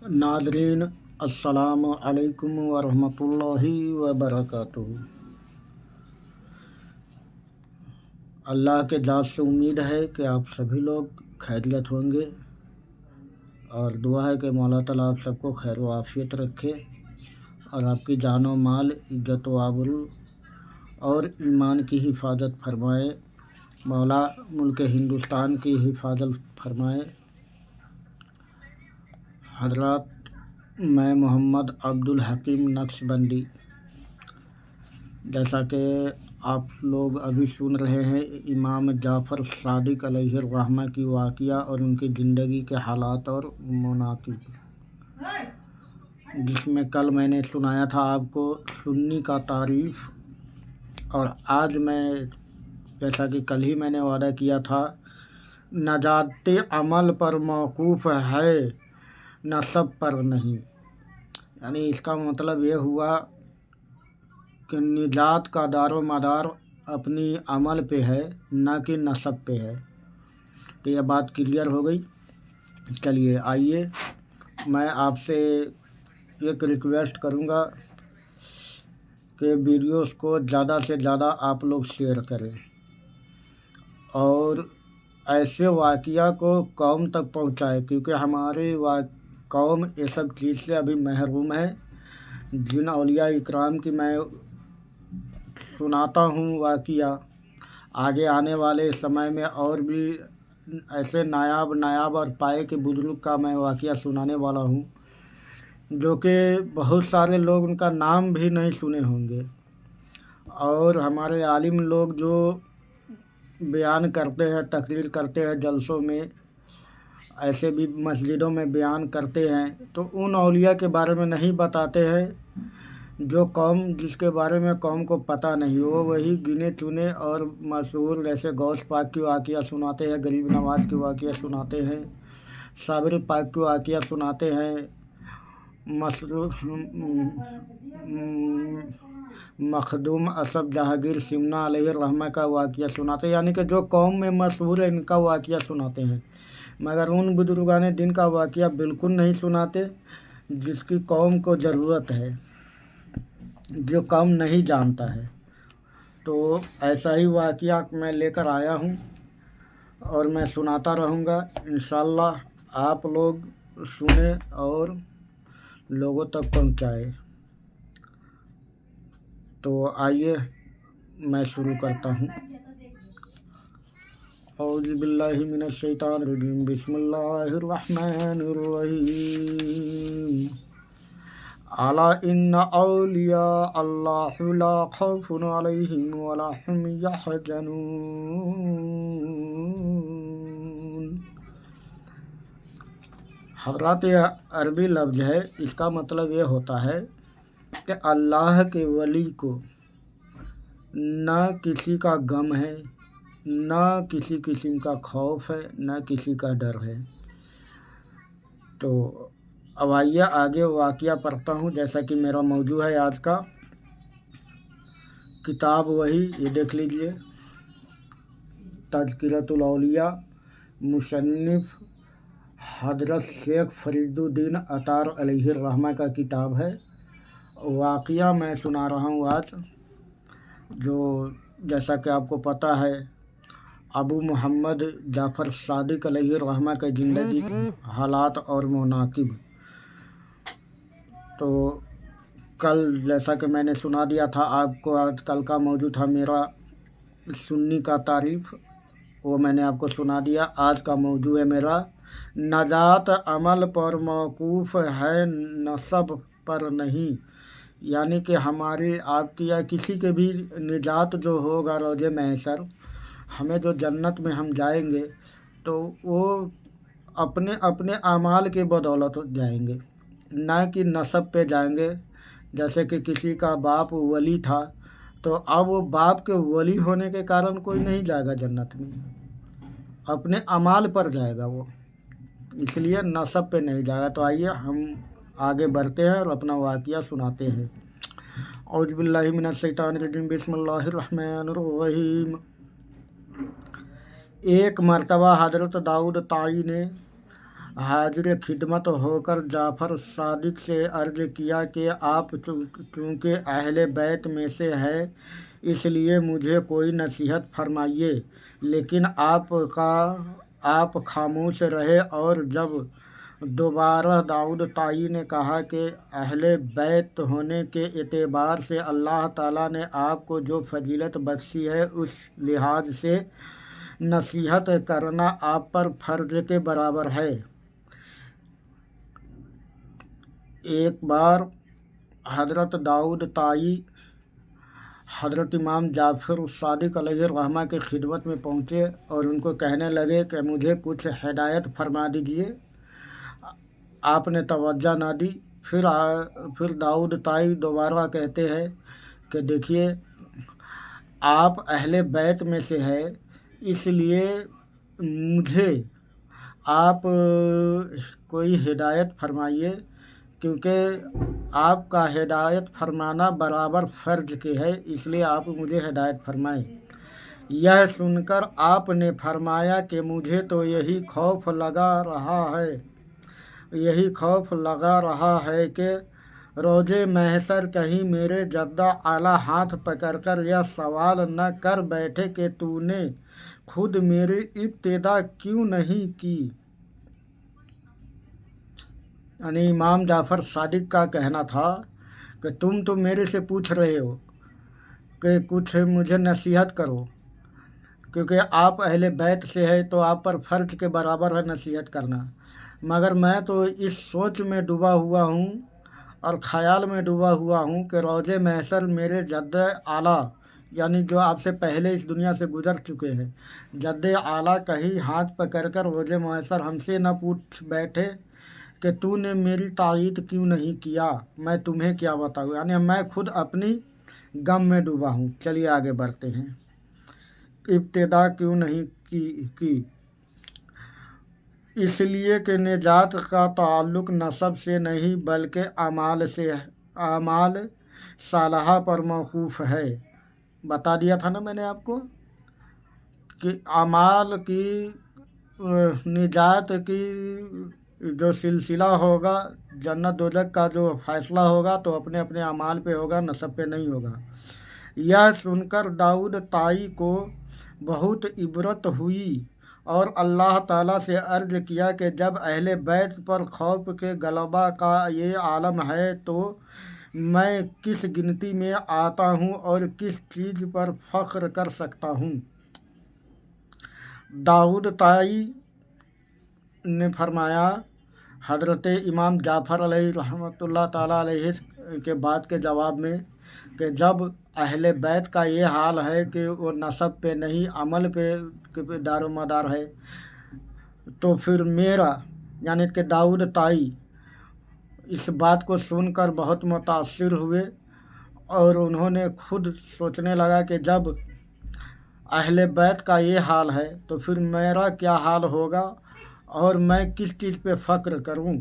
Nadreen अस्सलामु अलैकुम वरहमतुल्लाहि वबरकातुहू। अल्लाह के ज़ात से उम्मीद है कि आप सभी लोग खैरियत होंगे और दुआ है कि मौला ताला आप सबको खैर व आफियत रखे और आपकी जान व माल, इज़्ज़त व आबरू और ईमान की हिफाजत फरमाए। मौला मुल्क हिंदुस्तान की हिफाजत फरमाए। हज़रात, मैं मोहम्मद अब्दुल हकीम नक्शबंदी, जैसा कि आप लोग अभी सुन रहे हैं इमाम जाफ़र सादिक अलैहिर्रहमा की वाक़िया और उनकी ज़िंदगी के हालात और मनाक़िब, जिसमें कल मैंने सुनाया था आपको सुन्नी का तारीफ़, और आज मैं, जैसा कि कल ही मैंने वादा किया था, नजात अमल पर मौकूफ़ है, नसब पर नहीं। यानी इसका मतलब ये हुआ कि निजात का दारो मदार अपनी अमल पे है, ना कि नसब पे है। तो यह बात क्लियर हो गई। चलिए आइए, मैं आपसे एक रिक्वेस्ट करूँगा कि वीडियोस को ज़्यादा से ज़्यादा आप लोग शेयर करें और ऐसे वाक़िया को कौम तक पहुँचाएं, क्योंकि हमारी कौम ये सब चीज़ से अभी महरूम है। जिन औलिया इकराम की मैं सुनाता हूँ वाक़िया, आगे आने वाले समय में और भी ऐसे नायाब और पाए के बुज़ुर्ग का मैं वाक़िया सुनाने वाला हूँ, जो कि बहुत सारे लोग उनका नाम भी नहीं सुने होंगे। और हमारे आलिम लोग जो बयान करते हैं, तकरीर करते हैं जलसों में, ऐसे भी मस्जिदों में बयान करते हैं, तो उन औलिया के बारे में नहीं बताते हैं जो कौम, जिसके बारे में कौम को पता नहीं हो। वही गिने चुने और मशहूर, जैसे गौस पाक की वाक़िया सुनाते हैं, गरीब नवाज़ की वाक़िया सुनाते हैं, साबिर पाक की वाक़िया सुनाते हैं, मखदूम असफ जहांगीर सिमना अलैहिर्रहमा का वाक़िया सुनाते हैं। यानी कि जो कौम में मशहूर है इनका वाक़िया सुनाते हैं, मगर उन बुजुर्गान दिन का वाक़िया बिल्कुल नहीं सुनाते जिसकी कौम को ज़रूरत है, जो कौम नहीं जानता है। तो ऐसा ही वाक़िया मैं लेकर आया हूँ और मैं सुनाता रहूँगा। इंशाअल्लाह आप लोग सुने और लोगों तक पहुँचाए। तो आइए मैं शुरू करता हूँ। औज़ु बिल्लाहि मिनश शैतानिर रजीम, बिस्मिल्लाहिर रहमानिर रहीम। अला इन्ना औलिया अल्लाहु ला खौफुन अलैहिम वला हुम यहज़नून। हज़रात, यह अरबी लफ्ज़ है। इसका मतलब ये होता है कि अल्लाह के वली को न किसी का गम है, न किसी किस्म का खौफ है, न किसी का डर है। तो अब आइए आगे वाक़िया पढ़ता हूँ। जैसा कि मेरा मौजू है आज का, किताब वही, ये देख लीजिए, तज़किरतुल औलिया, मुसन्निफ़ हज़रत शेख फरीदुद्दीन अतार अलैहिर्रहमा का किताब है। वाक़िया मैं सुना रहा हूँ आज, जो जैसा कि आपको पता है अबू मोहम्मद जाफ़र सादिक अलैहिर्रहमा की ज़िंदगी, हालात और मनाक़िब। तो कल जैसा कि मैंने सुना दिया था आपको, आज कल का मौजू था मेरा सुन्नी का तारीफ़, वो मैंने आपको सुना दिया। आज का मौजू है मेरा नजात अमल पर मौकूफ़ है, नसब पर नहीं। यानी कि हमारी, आपकी या किसी के भी निजात जो होगा रोज़े महशर, हमें जो जन्नत में हम जाएंगे, तो वो अपने अपने अमाल के बदौलत जाएंगे, ना कि नसब पे जाएंगे। जैसे कि किसी का बाप वली था, तो अब वो बाप के वली होने के कारण कोई नहीं जाएगा जन्नत में, अपने अमाल पर जाएगा वो, इसलिए नसब पे नहीं जाएगा। तो आइए हम आगे बढ़ते हैं और अपना वाक़िया सुनाते हैं। औज़ु बिल्लाहि मिनश शैतानिर रजीम, बिस्मिल्लाहिर रहमानिर रहीम। एक मर्तबा हज़रत दाऊद ताई ने हाजिर खिदमत होकर जाफ़र सादिक से अर्ज़ किया कि आप चूँकि अहले बैत में से है, इसलिए मुझे कोई नसीहत फरमाइए। लेकिन आप खामोश रहे। और जब दोबारा दाऊद ताई ने कहा कि अहले बैत होने के एतबार से अल्लाह ताला ने आपको जो फजीलत बख्शी है, उस लिहाज से नसीहत करना आप पर फ़र्ज के बराबर है। एक बार हज़रत दाऊद ताई हज़रत इमाम जाफ़र सादिक अलैहिर्रहमा की खिदमत में पहुँचे और उनको कहने लगे कि मुझे कुछ हिदायत फरमा दीजिए। आपने तवज्जो ना दी। फिर दाऊद ताई दोबारा कहते हैं कि देखिए, आप अहले बैत में से है, इसलिए मुझे आप कोई हिदायत फरमाइए, क्योंकि आपका हिदायत फरमाना बराबर फ़र्ज के है, इसलिए आप मुझे हिदायत फरमाएं। यह सुनकर आपने फरमाया कि मुझे तो यही खौफ लगा रहा है कि रोज़े महशर कहीं मेरे जद्दा आला हाथ पकड़कर यह सवाल न कर बैठे कि तूने खुद मेरी इब्तिदा क्यों नहीं की। यानी इमाम जाफ़र सादिक का कहना था कि तुम तो मेरे से पूछ रहे हो कि कुछ मुझे नसीहत करो, क्योंकि आप अहले बैत से है तो आप पर फ़र्ज के बराबर है नसीहत करना। मगर मैं तो इस सोच में डूबा हुआ हूँ और ख़याल में डूबा हुआ हूँ कि रोज़े महशर मेरे जद्द आला, यानी जो आपसे पहले इस दुनिया से गुज़र चुके हैं, जद्द आला कहीं हाथ पकड़ कर रोज़े महशर हमसे न पूछ बैठे कि तूने मेरी तायीद क्यों नहीं किया, मैं तुम्हें क्या बताऊँ। यानी मैं खुद अपनी गम में डूबा हूँ। चलिए आगे बढ़ते हैं। इब्तिदा क्यों नहीं की इसलिए कि निजात का ताल्लुक़ नसब से नहीं बल्कि अमाल से है, अमाल सालहा पर मौकूफ़ है। बता दिया था ना मैंने आपको कि अमाल की निजात की जो सिलसिला होगा, जन्नत दोज़ख का जो फ़ैसला होगा तो अपने अपने अमाल पे होगा, नसब पे नहीं होगा। यह सुनकर दाऊद ताई को बहुत इबरत हुई और अल्लाह ताला से अर्ज़ किया कि जब अहले बैत पर खौफ के गलबा का ये आलम है तो मैं किस गिनती में आता हूँ और किस चीज़ पर फ़ख्र कर सकता हूँ। दाऊद ताई ने फरमाया हज़रत इमाम जाफ़र रहमतुल्लाह ताला अलैहि के बात के जवाब में कि जब अहले बैत का ये हाल है कि वो नसब पे नहीं अमल पे दारोमदार है, तो फिर मेरा यानी कि दाऊद ताई इस बात को सुनकर बहुत मुतासिर हुए और उन्होंने खुद सोचने लगा कि जब अहले बैत का ये हाल है तो फिर मेरा क्या हाल होगा और मैं किस चीज़ पे फ़ख्र करूं।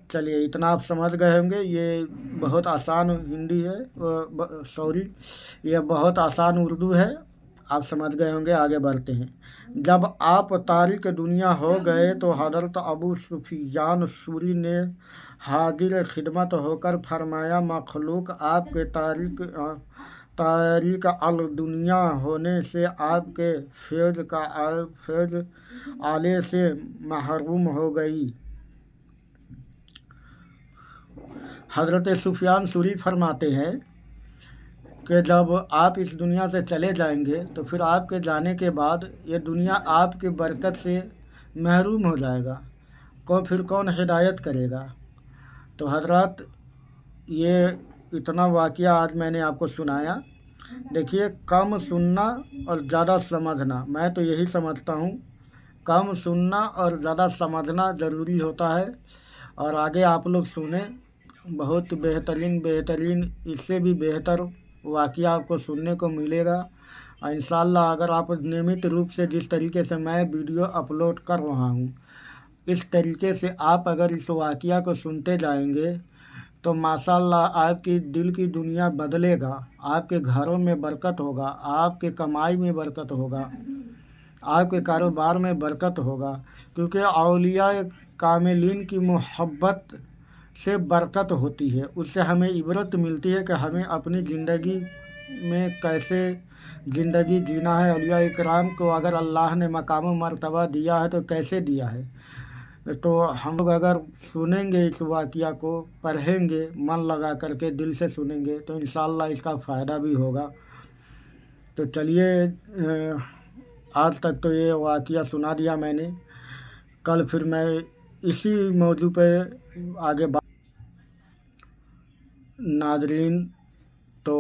चलिए इतना आप समझ गए होंगे। ये बहुत आसान हिंदी है, ये बहुत आसान उर्दू है, आप समझ गए होंगे। आगे बढ़ते हैं। जब आप तारिक दुनिया हो गए तो हज़रत अबू सुफियान सूरी ने हाजिर खिदमत होकर फरमाया, मखलूक आपके तारिक अल दुनिया होने से आपके फैज़ आले से महरूम हो गई। हज़रत सुफियान सूरी फरमाते हैं कि जब आप इस दुनिया से चले जाएंगे तो फिर आपके जाने के बाद ये दुनिया आपकी बरकत से महरूम हो जाएगा। फिर कौन हिदायत करेगा। तो हज़रत ये इतना वाक़या आज मैंने आपको सुनाया। देखिए, कम सुनना और ज़्यादा समझना, मैं तो यही समझता हूँ कम सुनना और ज़्यादा समझना ज़रूरी होता है। और आगे आप लोग सुने, बहुत बेहतरीन इससे भी बेहतर वाक़या आपको सुनने को मिलेगा। इंशाअल्लाह अगर आप नियमित रूप से जिस तरीके से मैं वीडियो अपलोड कर रहा हूँ, इस तरीके से आप अगर इस वाक़या को सुनते जाएंगे तो माशाअल्लाह आपकी दिल की दुनिया बदलेगा, आपके घरों में बरकत होगा, आपके कमाई में बरकत होगा, आपके कारोबार में बरकत होगा। क्योंकि औलिया कामिलीन की मोहब्बत से बरकत होती है, उससे हमें इबरत मिलती है कि हमें अपनी ज़िंदगी में कैसे ज़िंदगी जीना है। औलिया इकराम को अगर अल्लाह ने मकाम मर्तबा दिया है तो कैसे दिया है। तो हम लोग अगर सुनेंगे इस वाक़या को, पढ़ेंगे, मन लगा करके दिल से सुनेंगे तो इंशाअल्लाह इसका फ़ायदा भी होगा। तो चलिए, आज तक तो ये वाक़या सुना दिया मैंने, कल फिर मैं इसी मौजू पे आगे बात। नाज़रीन, तो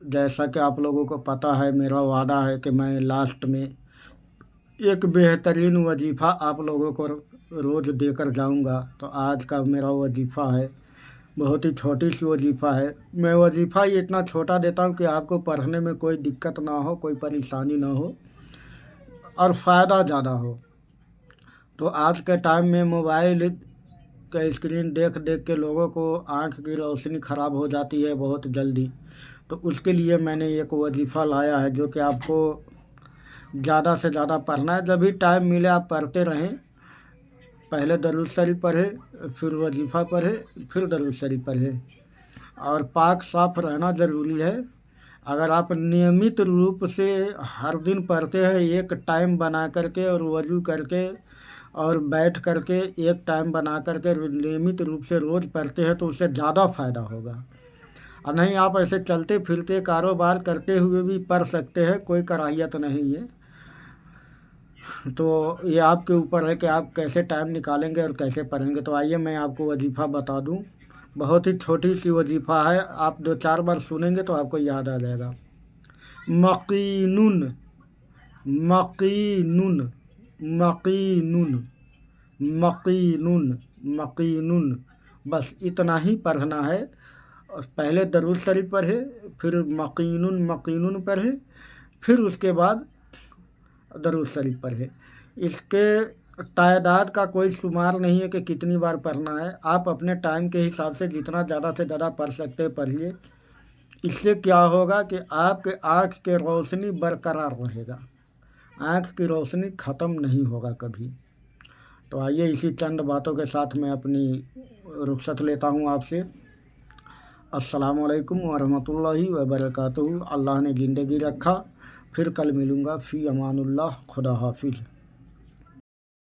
जैसा कि आप लोगों को पता है, मेरा वादा है कि मैं लास्ट में एक बेहतरीन वजीफ़ा आप लोगों को रोज़ देकर जाऊंगा। तो आज का मेरा वजीफ़ा है, बहुत ही छोटी सी वजीफ़ा है। मैं वजीफ़ा ही इतना छोटा देता हूं कि आपको पढ़ने में कोई दिक्कत ना हो, कोई परेशानी ना हो और फ़ायदा ज़्यादा हो। तो आज के टाइम में मोबाइल का स्क्रीन देख देख के लोगों को आँख की रोशनी ख़राब हो जाती है बहुत जल्दी। तो उसके लिए मैंने एक वजीफ़ा लाया है जो कि आपको ज़्यादा से ज़्यादा पढ़ना है। जब भी टाइम मिले आप पढ़ते रहें। पहले दरूद शरीफ पढ़े, फिर वजीफ़ा पढ़े, फिर दरूद शरीफ पढ़े। और पाक साफ़ रहना ज़रूरी है। अगर आप नियमित रूप से हर दिन पढ़ते हैं, एक टाइम बना करके और वज़ू करके और बैठ करके एक टाइम बना करके नियमित रूप से रोज़ पढ़ते हैं तो उससे ज़्यादा फ़ायदा होगा। और नहीं, आप ऐसे चलते फिरते कारोबार करते हुए भी पढ़ सकते हैं, कोई कराहियत नहीं है। तो ये आपके ऊपर है कि आप कैसे टाइम निकालेंगे और कैसे पढ़ेंगे। तो आइए मैं आपको वजीफ़ा बता दूं। बहुत ही छोटी सी वजीफ़ा है, आप 2-4 बार सुनेंगे तो आपको याद आ जाएगा। मकीनुन, मकीनुन, मकीनुन, मकीनुन, मकीनुन, बस इतना ही पढ़ना है। और पहले दरूद शरीफ पढ़े, फिर मकीनुन मकीनुन पढ़े, फिर उसके बाद दरूद शरीफ पढ़े। इसके तादाद का कोई शुमार नहीं है कि कितनी बार पढ़ना है। आप अपने टाइम के हिसाब से जितना ज़्यादा से ज़्यादा पढ़ सकते हैं पढ़िए। इससे क्या होगा कि आपके आँख की रोशनी बरकरार रहेगा, आँख की रोशनी ख़त्म नहीं होगा कभी। तो आइए, इसी चंद बातों के साथ मैं अपनी रुखसत लेता हूँ आपसे। अस्सलामु अलैकुम वरहमतुल्लाहि वबरकातुहू। अल्लाह ने ज़िंदगी रखा, फिर कल मिलूँगा। फ़ी अमानुल्लाह, खुदा हाफिज़।